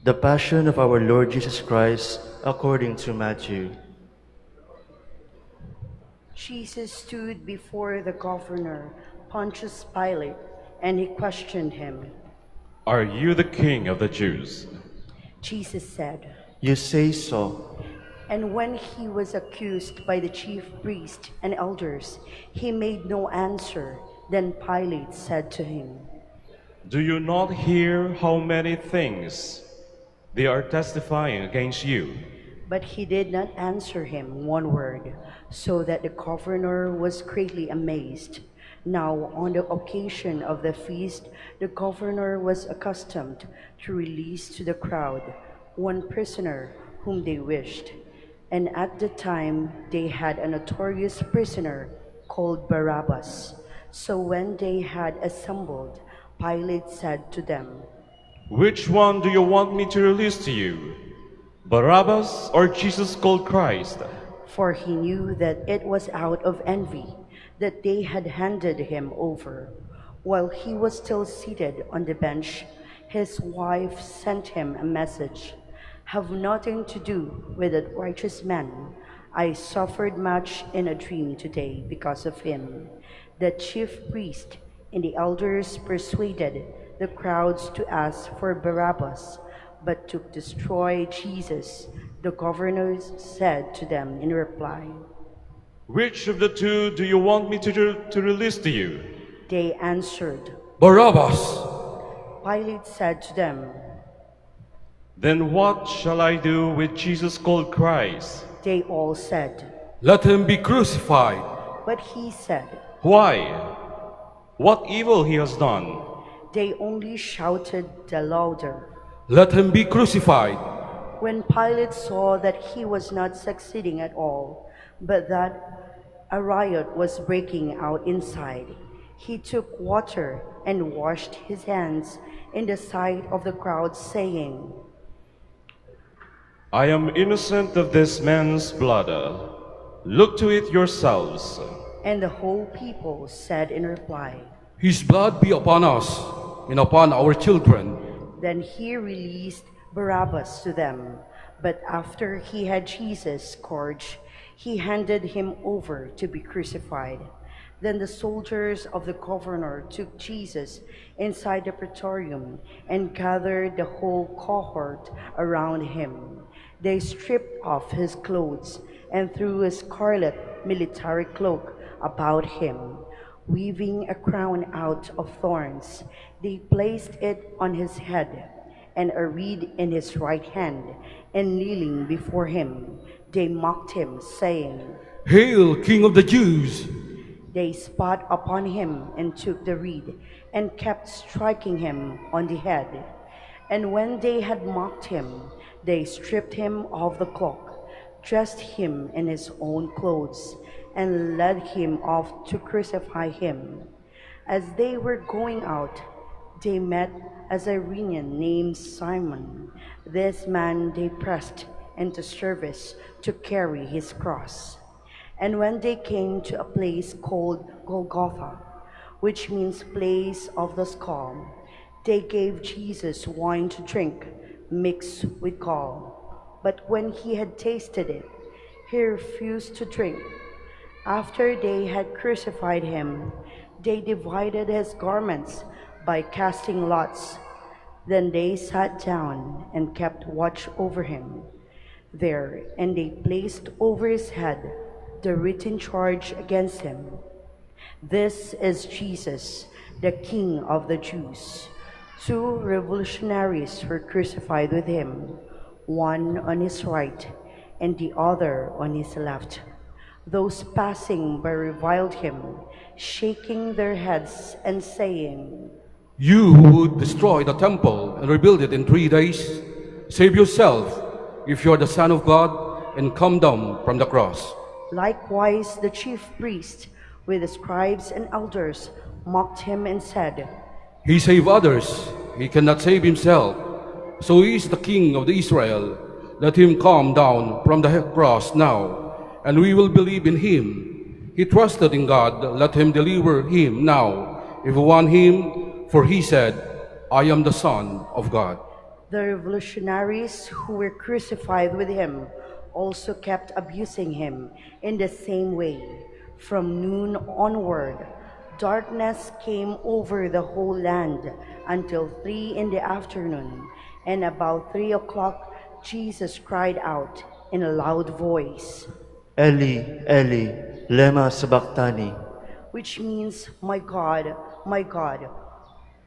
The Passion of our Lord Jesus Christ according to Matthew. Jesus stood before the governor, Pontius Pilate, and he questioned him. Are you the king of the Jews? Jesus said, You say so. and when he was accused by the chief priests and elders, he made no answer. Then Pilate said to him, Do you not hear how many things they are testifying against you? but he did not answer him one word, so that the governor was greatly amazed. Now, on the occasion of the feast, the governor was accustomed to release to the crowd one prisoner whom they wished. And at the time, they had a notorious prisoner called Barabbas. So when they had assembled, Pilate said to them, Which one do you want me to release to you? Barabbas or Jesus called Christ? for he knew that it was out of envy that they had handed him over. While he was still seated on the bench, his wife sent him a message. Have nothing to do with that righteous man. I suffered much in a dream today because of him. The chief priest and the elders persuaded the crowds to ask for Barabbas, but to destroy Jesus. The governors said to them in reply. Which of the two do you want me to release to you? They answered. Barabbas! Pilate said to them. Then what shall I do with Jesus called Christ? They all said. Let him be crucified. But he said. Why? What evil he has done? They only shouted the louder. Let him be crucified. When Pilate saw that he was not succeeding at all, but that a riot was breaking out inside, he took water and washed his hands in the sight of the crowd, saying, I am innocent of this man's blood. Look to it yourselves. And the whole people said in reply. His blood be upon us and upon our children. Then he released Barabbas to them. But after he had Jesus scourged, he handed him over to be crucified. Then the soldiers of the governor took Jesus inside the praetorium and gathered the whole cohort around him. They stripped off his clothes and threw a scarlet military cloak about him. Weaving a crown out of thorns, they placed it on his head and a reed in his right hand, and kneeling before him, they mocked him, saying, Hail, King of the Jews! They spat upon him and took the reed and kept striking him on the head. And when they had mocked him, they stripped him of the cloak, dressed him in his own clothes, and led him off to crucify him. As they were going out, they met a Cyrenian named Simon. This man they pressed into service to carry his cross. And when they came to a place called Golgotha, which means place of the skull, they gave Jesus wine to drink mixed with gall. But when he had tasted it, he refused to drink. After they had crucified him, they divided his garments by casting lots. Then they sat down and kept watch over him there, and they placed over his head the written charge against him. This is Jesus, the King of the Jews. 2 revolutionaries were crucified with him, one on his right and the other on his left. Those passing by reviled him, shaking their heads and saying, You who would destroy the temple and rebuild it in 3 days, save yourself if you are the Son of God, and come down from the cross. Likewise, the chief priest with the scribes and elders mocked him and said, He saved others, he cannot save himself. So he is the King of Israel. Let him come down from the cross now, and we will believe in him. He trusted in God, let him deliver him now, if we want him, for he said, I am the Son of God. The revolutionaries who were crucified with him also kept abusing him in the same way. From noon onward, darkness came over the whole land until 3 in the afternoon, and about 3 o'clock Jesus cried out in a loud voice, Eli, Eli, lema sabachthani, which means, my God,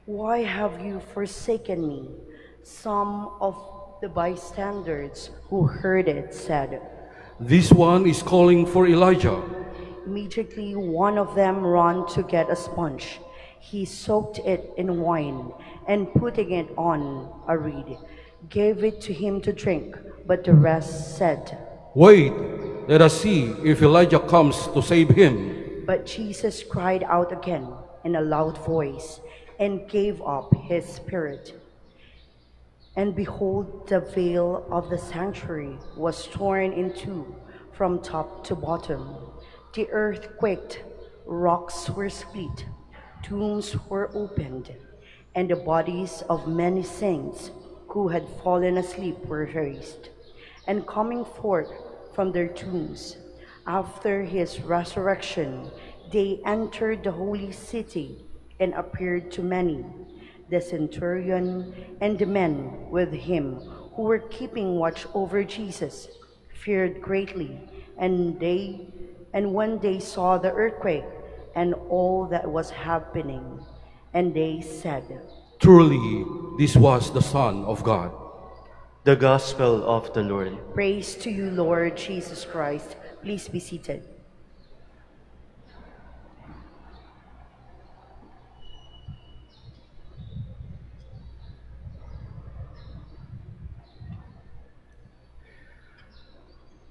why have you forsaken me? Some of the bystanders who heard it said, This one is calling for Elijah. Immediately one of them ran to get a sponge. He soaked it in wine and putting it on a reed, gave it to him to drink, but the rest said, Wait, let us see if Elijah comes to save him. But Jesus cried out again in a loud voice and gave up his spirit. And behold, the veil of the sanctuary was torn in two from top to bottom. The earth quaked, rocks were split, tombs were opened, and the bodies of many saints who had fallen asleep were raised. And coming forth from their tombs, after his resurrection, they entered the holy city and appeared to many. The centurion and the men with him who were keeping watch over Jesus feared greatly, and when they saw the earthquake and all that was happening, and they said, Truly, this was the Son of God. the gospel of the Lord. Praise to you, Lord Jesus Christ. Please be seated.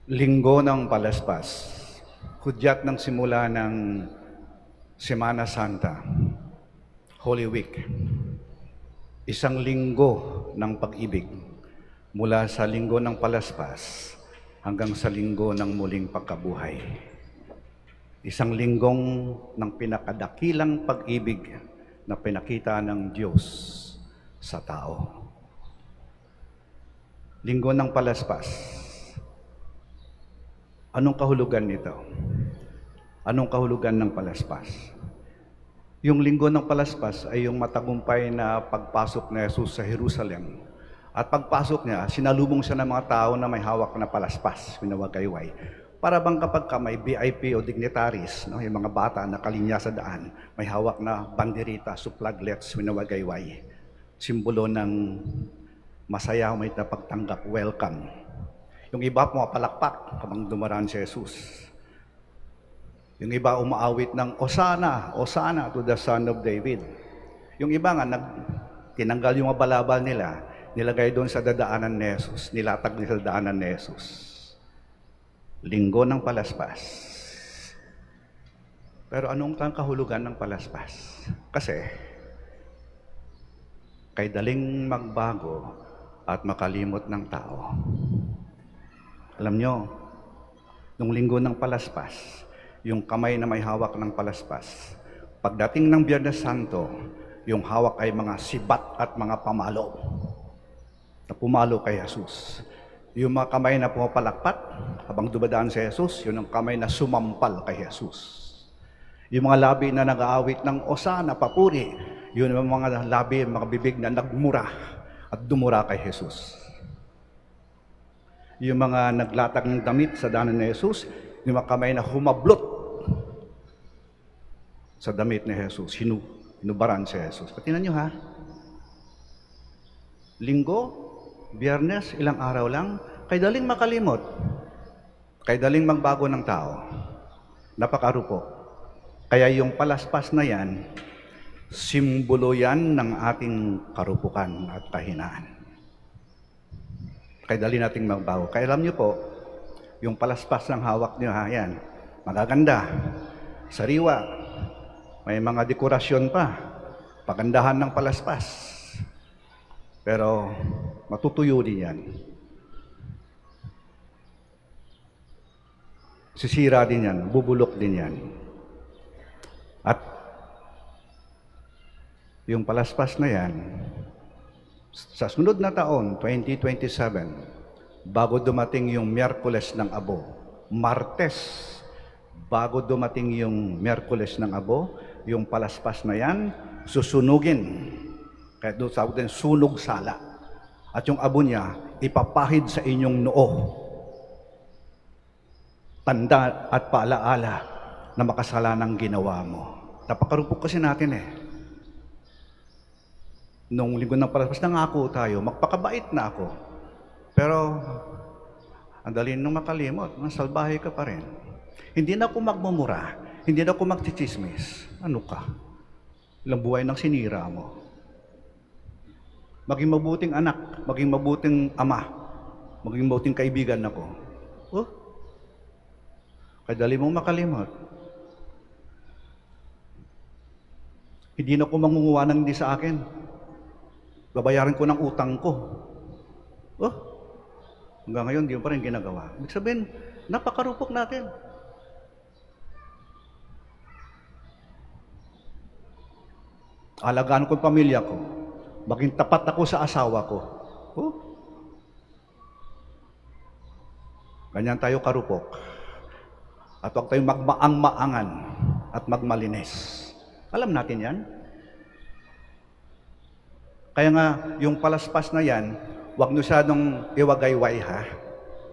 Linggo ng Palaspas, hudyat ng simula ng Semana Santa, Holy Week. Isang linggo ng pag-ibig mula sa linggo ng Palaspas hanggang sa linggo ng muling pagkabuhay. Isang linggong ng pinakadakilang pag-ibig na pinakita ng Diyos sa tao. Linggo ng Palaspas. Anong kahulugan nito? Anong kahulugan ng Palaspas? Yung linggo ng Palaspas ay yung matagumpay na pagpasok ni Jesus sa Jerusalem. At pagpasok niya, sinalubong siya ng mga tao na may hawak na palaspas, winawagayway. Para bang kapag ka may VIP o dignitaries, no, yung mga bata na kalinya sa daan, may hawak na banderita, suplaglets, winawagayway. Simbolo ng masaya, may napagtanggap, welcome. Yung iba pumapalakpak habang dumaraan si Jesus. Yung iba umaawit ng Osana, Osana to the Son of David. Yung iba nga, tinanggal yung mga balabal nila, nilagay doon sa dadaanan ni Jesus, nilatag nila sa dadaanan ni Jesus. Linggo ng Palaspas. Pero anong kahulugan ng Palaspas? Kasi, kay daling magbago at makalimot ng tao. Alam nyo, nung linggo ng Palaspas, yung kamay na may hawak ng palaspas, pagdating ng Biyernes Santo, yung hawak ay mga sibat at mga pamalo na pumalo kay Jesus. Yung mga kamay na pumapalakpat habang dumadaan si Jesus, yun ang kamay na sumampal kay Jesus. Yung mga labi na nag-aawit ng Osana, papuri, yun ang mga labi, mga bibig na nagmura at dumura kay Jesus. Yung mga naglatag ng damit sa daanan ni Jesus, yung mga kamay na humablot sa damit ni Jesus, hinubaran si Jesus. Patinan nyo ha, linggo, Biyernes, ilang araw lang, kay daling makalimot, kay daling magbago ng tao, napakarupo. Kaya yung palaspas na yan, simbolo yan ng ating karupukan at kahinaan. Kaya dali nating magbago. Kaya alam niyo po, yung palaspas ng hawak niyo, ha, yan, magaganda, sariwa, may mga dekorasyon pa, pagandahan ng palaspas. Pero matutuyo din yan. Sisira din yan, bubulok din yan. At yung palaspas na yan, Sa sunod na taon, 2027, bago dumating yung Miyerkules ng Abo, Martes, bago dumating yung Miyerkules ng Abo, yung palaspas na yan, susunugin. Kaya doon sa atin, sunog sala. At yung abo niya, ipapahid sa inyong noo. Tanda at paalaala na makasalanang ginawa mo. Napakarupok kasi natin eh. Nung linggo ng palaspas, nangako tayo, magpakabait na ako. Pero, ang dali nung makalimot, masalbahe ka pa rin. Hindi na ako magmumura, hindi na ako magchichismis. Ano ka? Ilang buhay nang sinira mo. Maging mabuting anak, maging mabuting ama, maging mabuting kaibigan ako. Oh? Kaya dali mong makalimot. Hindi na ako mangunguha ng hindi sa akin. Babayaran ko ng utang ko. Oh? Hanggang ngayon, di mo pa rin ginagawa. Ibig sabihin, napakarupok natin. Alagaan ko ang pamilya ko. Maging tapat ako sa asawa ko. Oh? Ganyan tayo karupok. At huwag tayong magmaang-maangan at magmalinis. Alam natin yan. Kaya nga, yung palaspas na yan, huwag nyo siya iwagayway ha.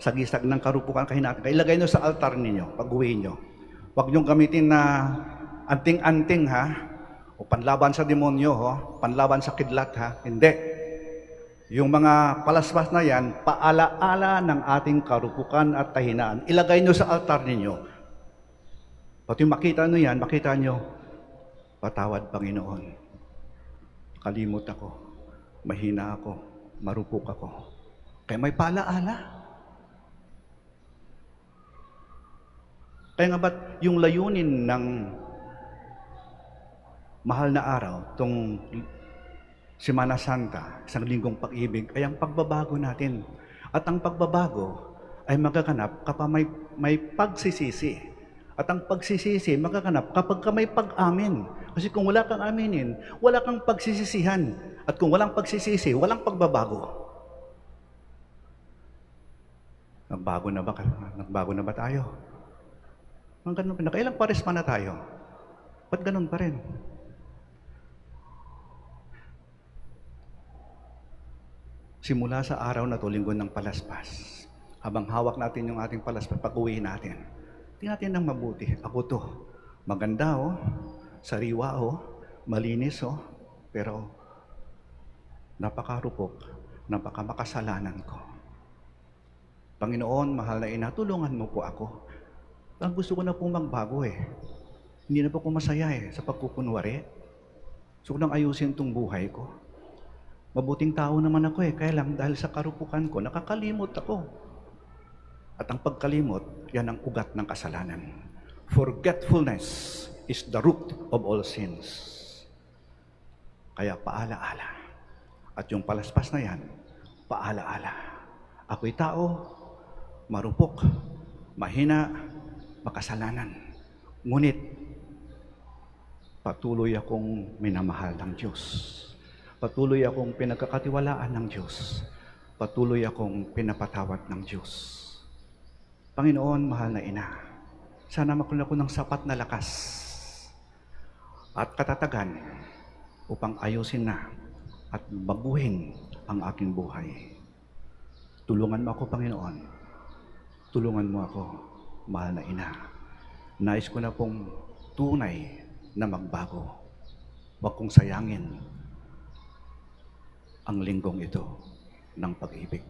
Sagisag ng karupukan kahinatan. Ilagay nyo sa altar ninyo, pag-uwi nyo. Huwag nyo gamitin na anting-anting ha. O panlaban sa demonyo, ho? Panlaban sa kidlat ha. Hindi. Yung mga palaspas na yan, paalaala ng ating karupukan at kahinaan. Ilagay nyo sa altar ninyo. Pati makita nyo yan, makita nyo, patawad Panginoon. Kalimot ako. Mahina ako, marupok ako. Kaya may paalaala. Kaya nga ba't yung layunin ng mahal na araw, itong Semana Santa, isang linggong pag-ibig, ay ang pagbabago natin. At ang pagbabago ay magaganap kapag may pagsisisi. At ang pagsisisi magaganap kapag may pag-amin. Kasi kung wala kang aminin, wala kang pagsisisihan. At kung walang pagsisisi, walang pagbabago. Nagbago na ba tayo? Nakailang pares pa na tayo? Ba't ganun pa rin? Simula sa araw na to, linggo ng palaspas, habang hawak natin yung ating palaspas, pag-uwi natin, tingnan natin ng mabuti. Ako to, maganda sariwa malinis pero napakarupok, napakamakasalanan ko. Panginoon, mahal na ina, tulungan mo po ako. Ang gusto ko na pong magbago Hindi na po ako masaya sa pagkukunwari. Gusto ko nang ayusin tong buhay ko. Mabuting tao naman ako kaya lang dahil sa karupukan ko, nakakalimot ako. At ang pagkalimot, yan ang ugat ng kasalanan. Forgetfulness is the root of all sins. Kaya paalaala. At yung palaspas na yan, paalaala. Ako'y tao, marupok, mahina, makasalanan. Ngunit, patuloy akong minamahal ng Diyos. Patuloy akong pinagkakatiwalaan ng Diyos. Patuloy akong pinapatawad ng Diyos. Panginoon, mahal na ina, sana makunan ko ng sapat na lakas at katatagan upang ayusin na at baguhin ang aking buhay. Tulungan mo ako, Panginoon. Tulungan mo ako, mahal na ina. Nais ko na pong tunay na magbago. Huwag kong sayangin ang linggong ito ng pag-ibig.